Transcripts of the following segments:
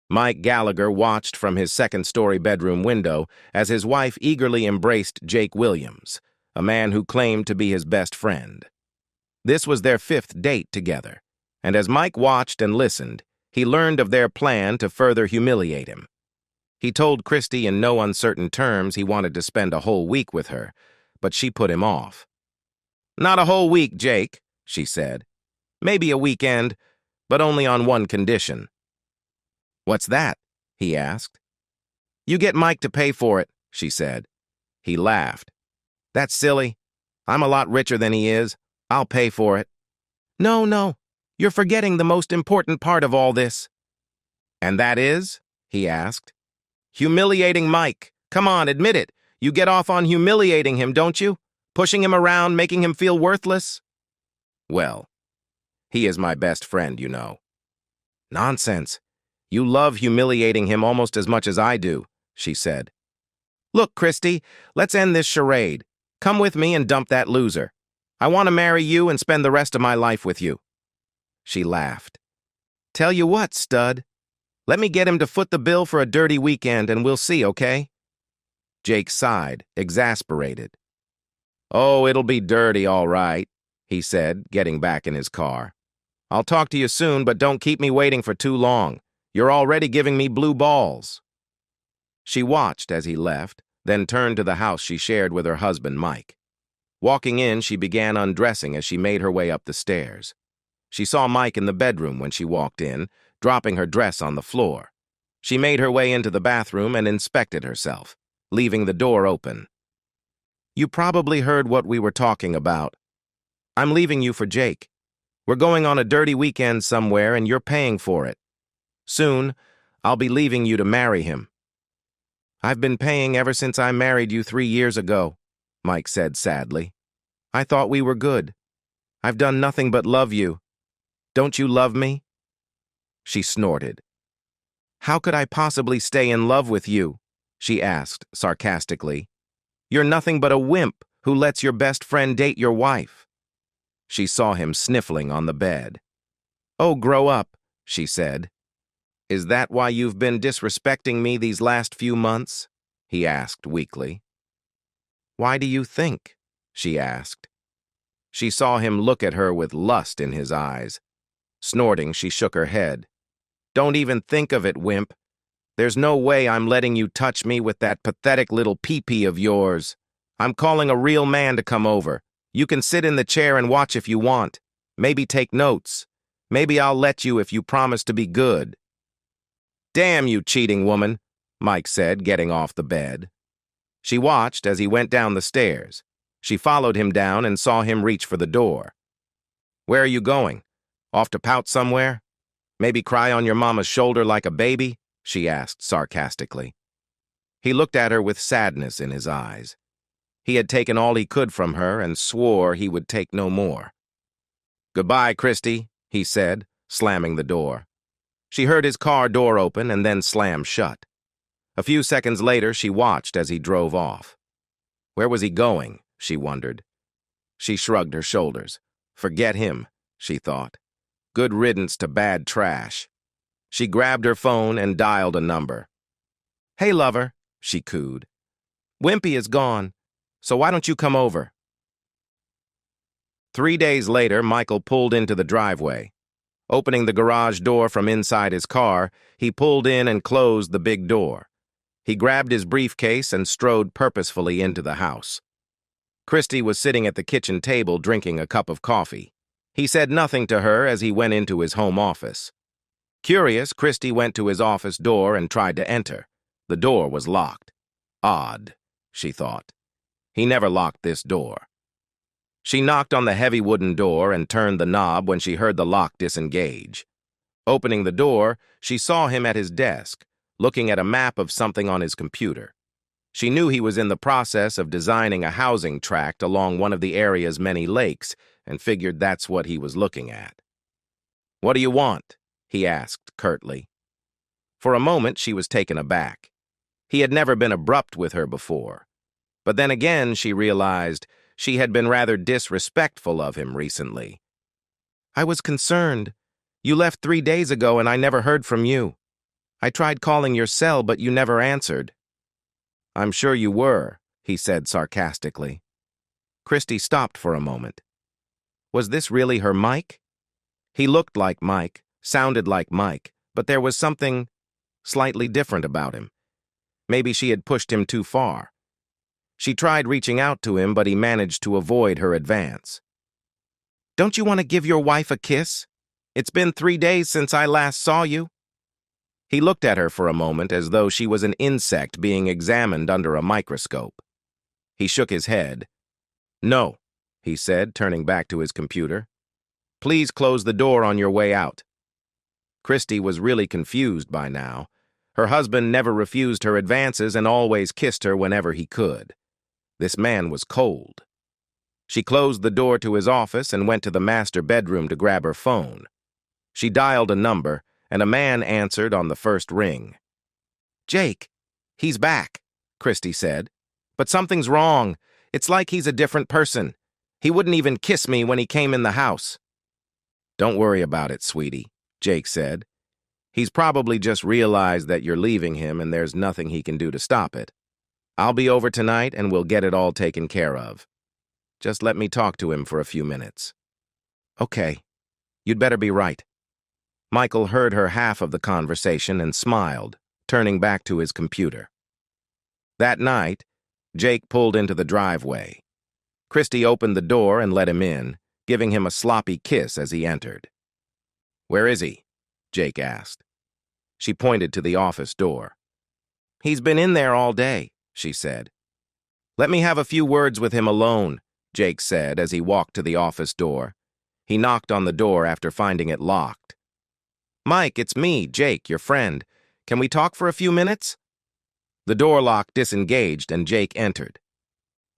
Mike Gallagher watched from his second-story bedroom window as his wife eagerly embraced Jake Williams, a man who claimed to be his best friend. This was their fifth date together, and as Mike watched and listened, he learned of their plan to further humiliate him. He told Christy in no uncertain terms he wanted to spend a whole week with her, but she put him off. "Not a whole week, Jake," she said. "Maybe a weekend, but only on one condition." "What's that?" he asked. "You get Mike to pay for it," she said. He laughed. "That's silly. I'm a lot richer than he is. I'll pay for it." No, you're forgetting the most important part of all this." "And that is?" he asked. "Humiliating Mike. Come on, admit it. You get off on humiliating him, don't you? Pushing him around, making him feel worthless?" "Well, he is my best friend, you know." "Nonsense. You love humiliating him almost as much as I do," she said. "Look, Christy, let's end this charade. Come with me and dump that loser. I want to marry you and spend the rest of my life with you." She laughed. "Tell you what, stud. Let me get him to foot the bill for a dirty weekend and we'll see, okay?" Jake sighed, exasperated. "Oh, it'll be dirty, all right," he said, getting back in his car. "I'll talk to you soon, but don't keep me waiting for too long. You're already giving me blue balls." She watched as he left, then turned to the house she shared with her husband, Mike. Walking in, she began undressing as she made her way up the stairs. She saw Mike in the bedroom when she walked in, dropping her dress on the floor. She made her way into the bathroom and inspected herself, leaving the door open. "You probably heard what we were talking about. I'm leaving you for Jake. We're going on a dirty weekend somewhere and you're paying for it. Soon, I'll be leaving you to marry him." "I've been paying ever since I married you 3 years ago," Mike said sadly. "I thought we were good. I've done nothing but love you. Don't you love me?" She snorted. "How could I possibly stay in love with you?" she asked sarcastically. "You're nothing but a wimp who lets your best friend date your wife." She saw him sniffling on the bed. "Oh, grow up," she said. "Is that why you've been disrespecting me these last few months?" he asked weakly. "Why do you think?" she asked. She saw him look at her with lust in his eyes. Snorting, she shook her head. "Don't even think of it, wimp. There's no way I'm letting you touch me with that pathetic little pee-pee of yours. I'm calling a real man to come over. You can sit in the chair and watch if you want. Maybe take notes. Maybe I'll let you if you promise to be good." "Damn you, cheating woman," Mike said, getting off the bed. She watched as he went down the stairs. She followed him down and saw him reach for the door. "Where are you going? Off to pout somewhere? Maybe cry on your mama's shoulder like a baby?" she asked sarcastically. He looked at her with sadness in his eyes. He had taken all he could from her and swore he would take no more. "Goodbye, Christy," he said, slamming the door. She heard his car door open and then slam shut. A few seconds later, she watched as he drove off. Where was he going, she wondered. She shrugged her shoulders. Forget him, she thought. Good riddance to bad trash. She grabbed her phone and dialed a number. "Hey, lover," she cooed. "Wimpy is gone, so why don't you come over?" 3 days later, Michael pulled into the driveway. Opening the garage door from inside his car, he pulled in and closed the big door. He grabbed his briefcase and strode purposefully into the house. Christy was sitting at the kitchen table drinking a cup of coffee. He said nothing to her as he went into his home office. Curious, Christy went to his office door and tried to enter. The door was locked. Odd, she thought. He never locked this door. She knocked on the heavy wooden door and turned the knob when she heard the lock disengage. Opening the door, she saw him at his desk, looking at a map of something on his computer. She knew he was in the process of designing a housing tract along one of the area's many lakes and figured that's what he was looking at. "What do you want?" he asked curtly. For a moment, she was taken aback. He had never been abrupt with her before. But then again, she realized she had been rather disrespectful of him recently. "I was concerned. You left 3 days ago and I never heard from you." I tried calling your cell, but you never answered. I'm sure you were, he said sarcastically. Christy stopped for a moment. Was this really her Mike? He looked like Mike, sounded like Mike, but there was something slightly different about him. Maybe she had pushed him too far. She tried reaching out to him, but he managed to avoid her advance. Don't you want to give your wife a kiss? It's been 3 days since I last saw you. He looked at her for a moment as though she was an insect being examined under a microscope. He shook his head. No, he said, turning back to his computer. Please close the door on your way out. Christy was really confused by now. Her husband never refused her advances and always kissed her whenever he could. This man was cold. She closed the door to his office and went to the master bedroom to grab her phone. She dialed a number, and a man answered on the first ring. Jake, he's back, Christy said. But something's wrong. It's like he's a different person. He wouldn't even kiss me when he came in the house. Don't worry about it, sweetie, Jake said. He's probably just realized that you're leaving him and there's nothing he can do to stop it. I'll be over tonight and we'll get it all taken care of. Just let me talk to him for a few minutes. Okay, you'd better be right. Michael heard her half of the conversation and smiled, turning back to his computer. That night, Jake pulled into the driveway. Christy opened the door and let him in, giving him a sloppy kiss as he entered. Where is he? Jake asked. She pointed to the office door. He's been in there all day, she said. Let me have a few words with him alone, Jake said as he walked to the office door. He knocked on the door after finding it locked. Mike, it's me, Jake, your friend. Can we talk for a few minutes? The door lock disengaged and Jake entered.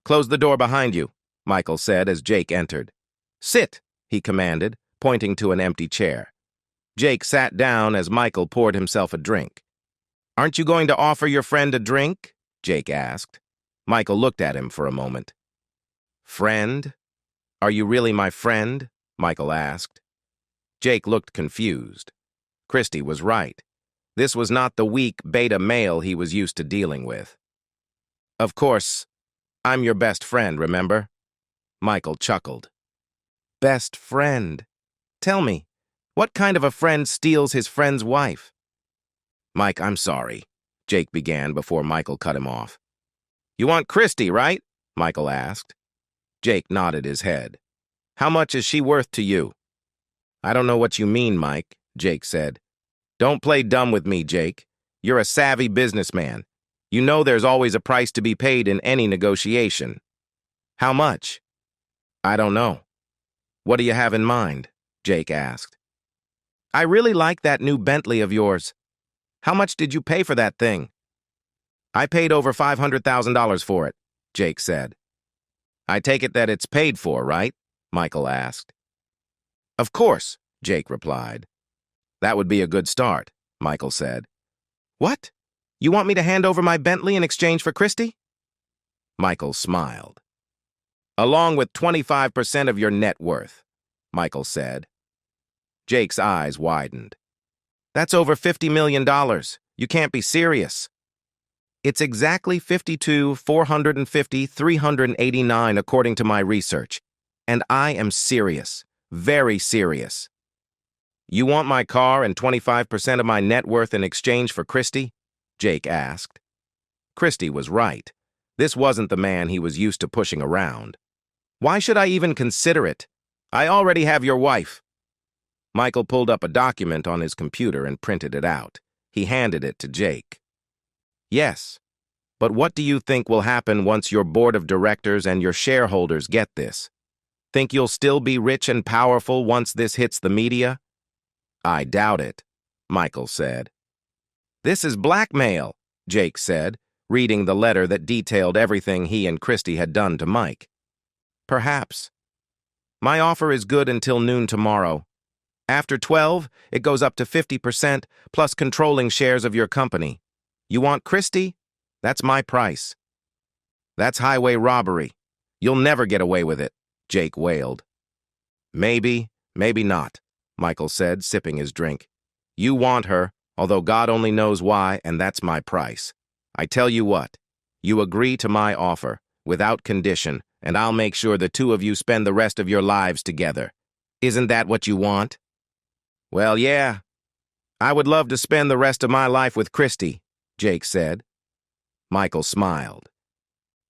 Close the door behind you, Michael said as Jake entered. Sit, he commanded, pointing to an empty chair. Jake sat down as Michael poured himself a drink. Aren't you going to offer your friend a drink? Jake asked. Michael looked at him for a moment. Friend? Are you really my friend? Michael asked. Jake looked confused. Christy was right. This was not the weak beta male he was used to dealing with. Of course, I'm your best friend, remember? Michael chuckled. Best friend? Tell me, what kind of a friend steals his friend's wife? Mike, I'm sorry, Jake began before Michael cut him off. You want Christy, right? Michael asked. Jake nodded his head. How much is she worth to you? I don't know what you mean, Mike, Jake said. Don't play dumb with me, Jake. You're a savvy businessman. You know there's always a price to be paid in any negotiation. How much? I don't know. What do you have in mind? Jake asked. I really like that new Bentley of yours. How much did you pay for that thing? I paid over $500,000 for it, Jake said. I take it that it's paid for, right? Michael asked. Of course, Jake replied. That would be a good start, Michael said. What? You want me to hand over my Bentley in exchange for Christy? Michael smiled. Along with 25% of your net worth, Michael said. Jake's eyes widened. That's over $50 million. You can't be serious. It's exactly 52, 450, 389 according to my research. And I am serious. Very serious. You want my car and 25% of my net worth in exchange for Christy? Jake asked. Christy was right. This wasn't the man he was used to pushing around. Why should I even consider it? I already have your wife. Michael pulled up a document on his computer and printed it out. He handed it to Jake. Yes, but what do you think will happen once your board of directors and your shareholders get this? Think you'll still be rich and powerful once this hits the media? I doubt it, Michael said. This is blackmail, Jake said, reading the letter that detailed everything he and Christy had done to Mike. Perhaps. My offer is good until noon tomorrow. After 12, it goes up to 50% plus controlling shares of your company. You want Christy? That's my price. That's highway robbery. You'll never get away with it, Jake wailed. Maybe, maybe not, Michael said, sipping his drink. You want her, although God only knows why, and that's my price. I tell you what, you agree to my offer, without condition, and I'll make sure the two of you spend the rest of your lives together. Isn't that what you want? Well, yeah. I would love to spend the rest of my life with Christy, Jake said. Michael smiled.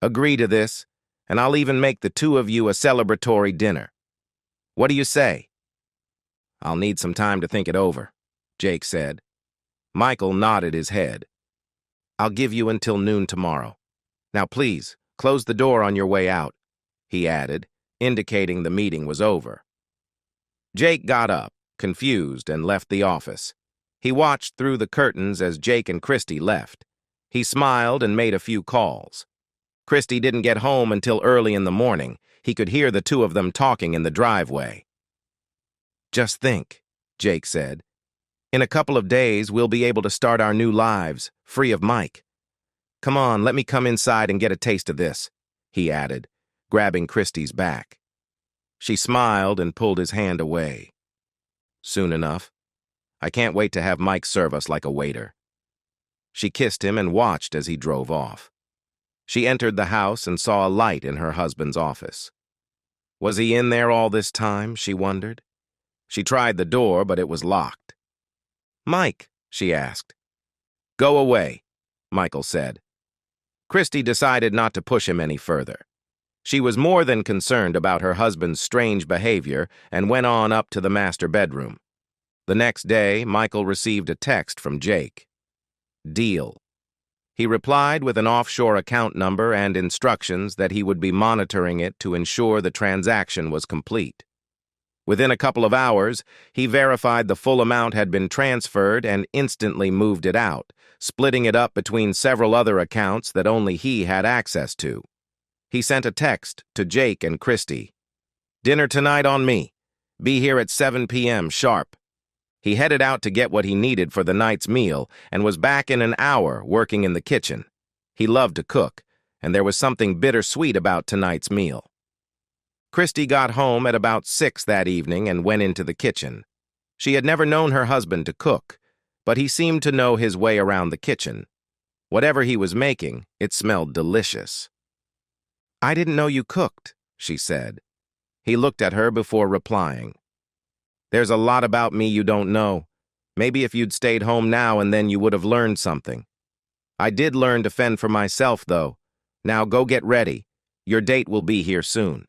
Agree to this, and I'll even make the two of you a celebratory dinner. What do you say? I'll need some time to think it over, Jake said. Michael nodded his head. I'll give you until noon tomorrow. Now please, close the door on your way out, he added, indicating the meeting was over. Jake got up, confused, and left the office. He watched through the curtains as Jake and Christy left. He smiled and made a few calls. Christy didn't get home until early in the morning. He could hear the two of them talking in the driveway. Just think, Jake said. In a couple of days, we'll be able to start our new lives, free of Mike. Come on, let me come inside and get a taste of this, he added, grabbing Christy's back. She smiled and pulled his hand away. Soon enough. I can't wait to have Mike serve us like a waiter. She kissed him and watched as he drove off. She entered the house and saw a light in her husband's office. Was he in there all this time, she wondered? She tried the door, but it was locked. Mike, she asked. Go away, Michael said. Christy decided not to push him any further. She was more than concerned about her husband's strange behavior and went on up to the master bedroom. The next day, Michael received a text from Jake. Deal. He replied with an offshore account number and instructions that he would be monitoring it to ensure the transaction was complete. Within a couple of hours, he verified the full amount had been transferred and instantly moved it out, splitting it up between several other accounts that only he had access to. He sent a text to Jake and Christy. Dinner tonight on me. Be here at 7 p.m. sharp. He headed out to get what he needed for the night's meal and was back in an hour working in the kitchen. He loved to cook, and there was something bittersweet about tonight's meal. Christy got home at about 6 that evening and went into the kitchen. She had never known her husband to cook, but he seemed to know his way around the kitchen. Whatever he was making, it smelled delicious. I didn't know you cooked, she said. He looked at her before replying. There's a lot about me you don't know. Maybe if you'd stayed home now and then you would have learned something. I did learn to fend for myself, though. Now go get ready. Your date will be here soon.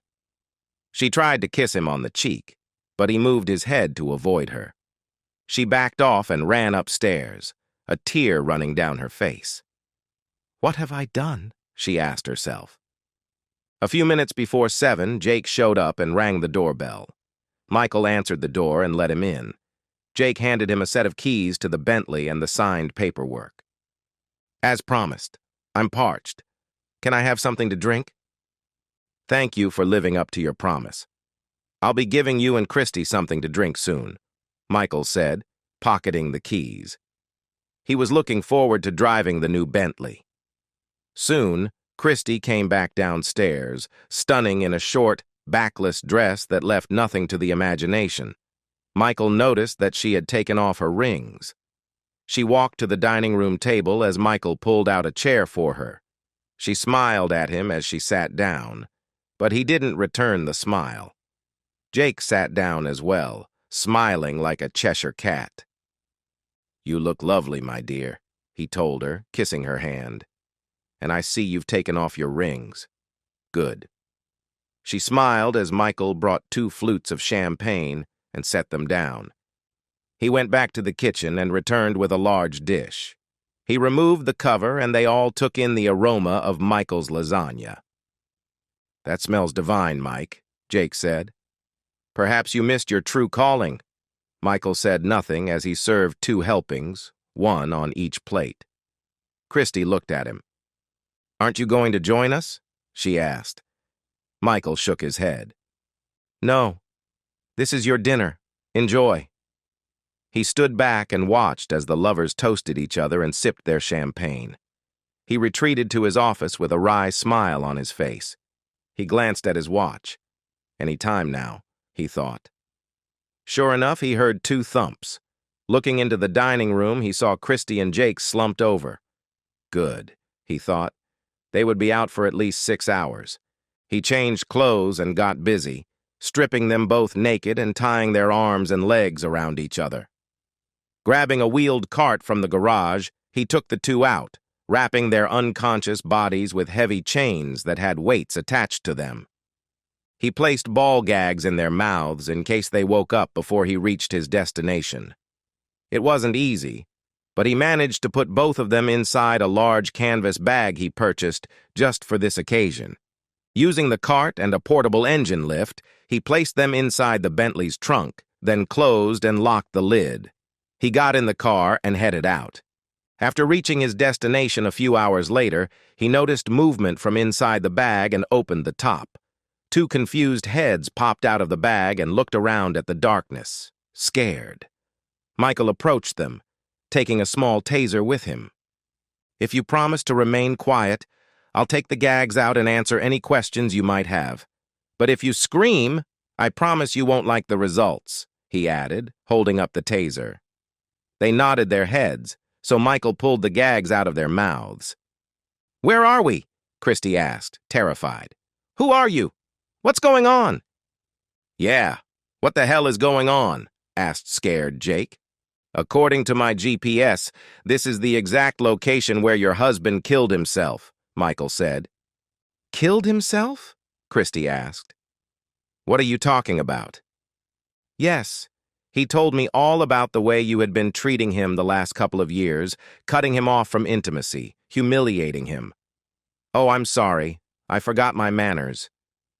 She tried to kiss him on the cheek, but he moved his head to avoid her. She backed off and ran upstairs, a tear running down her face. What have I done? She asked herself. A few minutes before 7, Jake showed up and rang the doorbell. Michael answered the door and let him in. Jake handed him a set of keys to the Bentley and the signed paperwork. As promised, I'm parched. Can I have something to drink? Thank you for living up to your promise. I'll be giving you and Christy something to drink soon, Michael said, pocketing the keys. He was looking forward to driving the new Bentley. Soon, Christy came back downstairs, stunning in a short, backless dress that left nothing to the imagination. Michael noticed that she had taken off her rings. She walked to the dining room table as Michael pulled out a chair for her. She smiled at him as she sat down, but he didn't return the smile. Jake sat down as well, smiling like a Cheshire cat. You look lovely, my dear, he told her, kissing her hand. And I see you've taken off your rings. Good. She smiled as Michael brought 2 flutes of champagne and set them down. He went back to the kitchen and returned with a large dish. He removed the cover and they all took in the aroma of Michael's lasagna. That smells divine, Mike, Jake said. Perhaps you missed your true calling. Michael said nothing as he served 2 helpings, 1 on each plate. Christy looked at him. Aren't you going to join us? She asked. Michael shook his head. No. This is your dinner. Enjoy. He stood back and watched as the lovers toasted each other and sipped their champagne. He retreated to his office with a wry smile on his face. He glanced at his watch. Any time now, he thought. Sure enough, he heard 2 thumps. Looking into the dining room, he saw Christy and Jake slumped over. Good, he thought. They would be out for at least 6 hours. He changed clothes and got busy, stripping them both naked and tying their arms and legs around each other. Grabbing a wheeled cart from the garage, he took the two out, wrapping their unconscious bodies with heavy chains that had weights attached to them. He placed ball gags in their mouths in case they woke up before he reached his destination. It wasn't easy, but he managed to put both of them inside a large canvas bag he purchased just for this occasion. Using the cart and a portable engine lift, he placed them inside the Bentley's trunk, then closed and locked the lid. He got in the car and headed out. After reaching his destination a few hours later, he noticed movement from inside the bag and opened the top. Two confused heads popped out of the bag and looked around at the darkness, scared. Michael approached them, taking a small taser with him. "If you promise to remain quiet, I'll take the gags out and answer any questions you might have. But if you scream, I promise you won't like the results," he added, holding up the taser. They nodded their heads, so Michael pulled the gags out of their mouths. "Where are we?" Christy asked, terrified. "Who are you? What's going on?" "Yeah, what the hell is going on?" asked scared Jake. "According to my GPS, this is the exact location where your husband killed himself," Michael said. "Killed himself?" Christy asked. "What are you talking about?" "Yes, he told me all about the way you had been treating him the last couple of years, cutting him off from intimacy, humiliating him." "Oh, I'm sorry. I forgot my manners.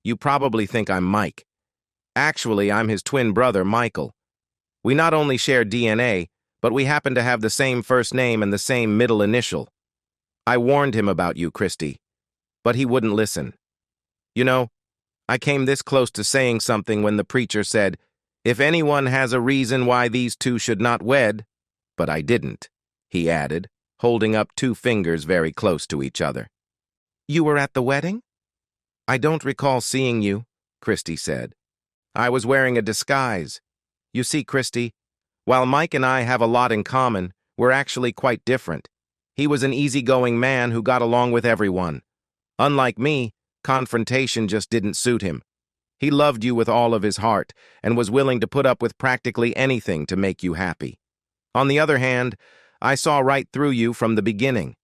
You probably think I'm Mike. Actually, I'm his twin brother, Michael. We not only share DNA, but we happen to have the same first name and the same middle initial. I warned him about you, Christy, but he wouldn't listen. You know, I came this close to saying something when the preacher said, 'If anyone has a reason why these two should not wed,' but I didn't," he added, holding up two fingers very close to each other. "You were at the wedding?" "I don't recall seeing you," Christy said. "I was wearing a disguise. You see, Christy, while Mike and I have a lot in common, we're actually quite different. He was an easygoing man who got along with everyone. Unlike me, confrontation just didn't suit him. He loved you with all of his heart and was willing to put up with practically anything to make you happy. On the other hand, I saw right through you from the beginning.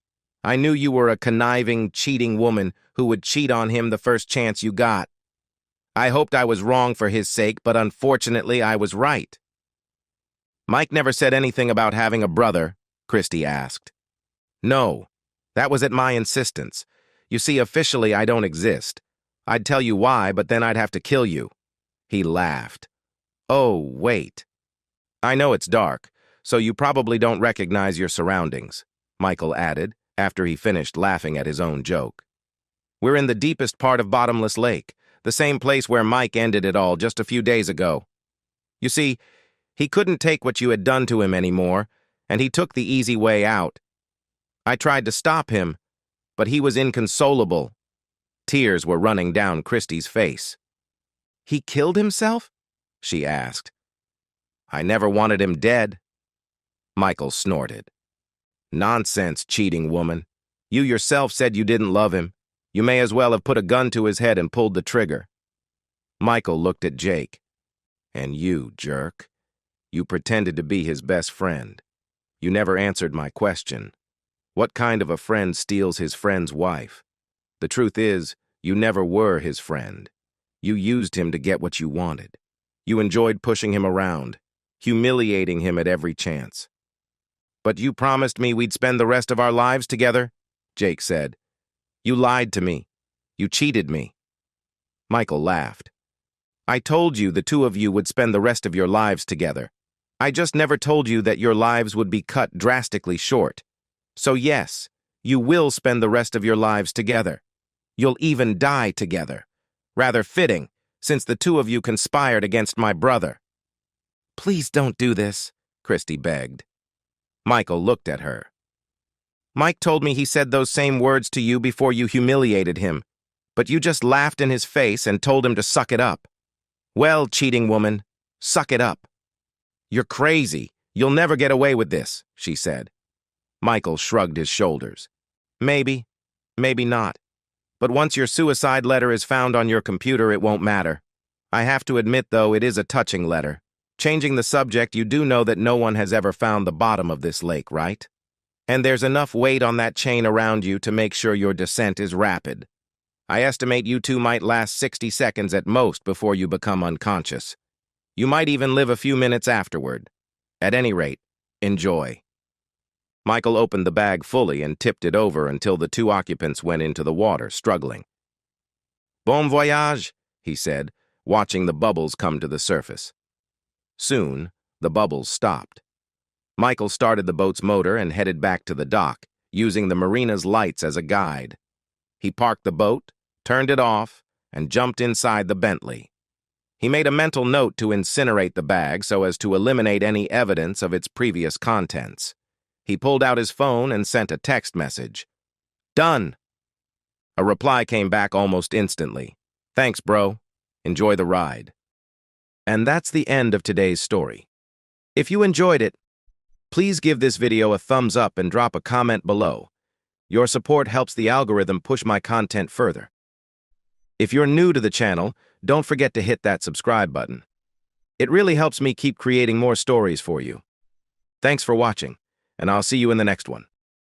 I knew you were a conniving, cheating woman who would cheat on him the first chance you got. I hoped I was wrong for his sake, but unfortunately I was right." "Mike never said anything about having a brother?" Christy asked. "No, that was at my insistence. You see, officially I don't exist. I'd tell you why, but then I'd have to kill you." He laughed. "Oh, wait. I know it's dark, so you probably don't recognize your surroundings," Michael added, after he finished laughing at his own joke. "We're in the deepest part of Bottomless Lake, the same place where Mike ended it all just a few days ago. You see, he couldn't take what you had done to him anymore, and he took the easy way out. I tried to stop him, but he was inconsolable." Tears were running down Christy's face. "He killed himself?" she asked. "I never wanted him dead." Michael snorted. "Nonsense, cheating woman. You yourself said you didn't love him. You may as well have put a gun to his head and pulled the trigger." Michael looked at Jake. "And you, jerk. You pretended to be his best friend. You never answered my question. What kind of a friend steals his friend's wife? The truth is, you never were his friend. You used him to get what you wanted. You enjoyed pushing him around, humiliating him at every chance." "But you promised me we'd spend the rest of our lives together," Jake said. "You lied to me. You cheated me." Michael laughed. "I told you the two of you would spend the rest of your lives together. I just never told you that your lives would be cut drastically short. So yes, you will spend the rest of your lives together. You'll even die together. Rather fitting, since the two of you conspired against my brother." "Please don't do this," Christy begged. Michael looked at her. "Mike told me he said those same words to you before you humiliated him, but you just laughed in his face and told him to suck it up. Well, cheating woman, suck it up. You're crazy. "You'll never get away with this," she said. Michael shrugged his shoulders. "Maybe, maybe not. But once your suicide letter is found on your computer, it won't matter. I have to admit, though, it is a touching letter. Changing the subject, you do know that no one has ever found the bottom of this lake, right? And there's enough weight on that chain around you to make sure your descent is rapid. I estimate you two might last 60 seconds at most before you become unconscious. You might even live a few minutes afterward. At any rate, enjoy." Michael opened the bag fully and tipped it over until the two occupants went into the water, struggling. "Bon voyage," he said, watching the bubbles come to the surface. Soon, the bubbles stopped. Michael started the boat's motor and headed back to the dock, using the marina's lights as a guide. He parked the boat, turned it off, and jumped inside the Bentley. He made a mental note to incinerate the bag so as to eliminate any evidence of its previous contents. He pulled out his phone and sent a text message. "Done." A reply came back almost instantly. "Thanks, bro. Enjoy the ride." And that's the end of today's story. If you enjoyed it, please give this video a thumbs up and drop a comment below. Your support helps the algorithm push my content further. If you're new to the channel, don't forget to hit that subscribe button. It really helps me keep creating more stories for you. Thanks for watching, and I'll see you in the next one.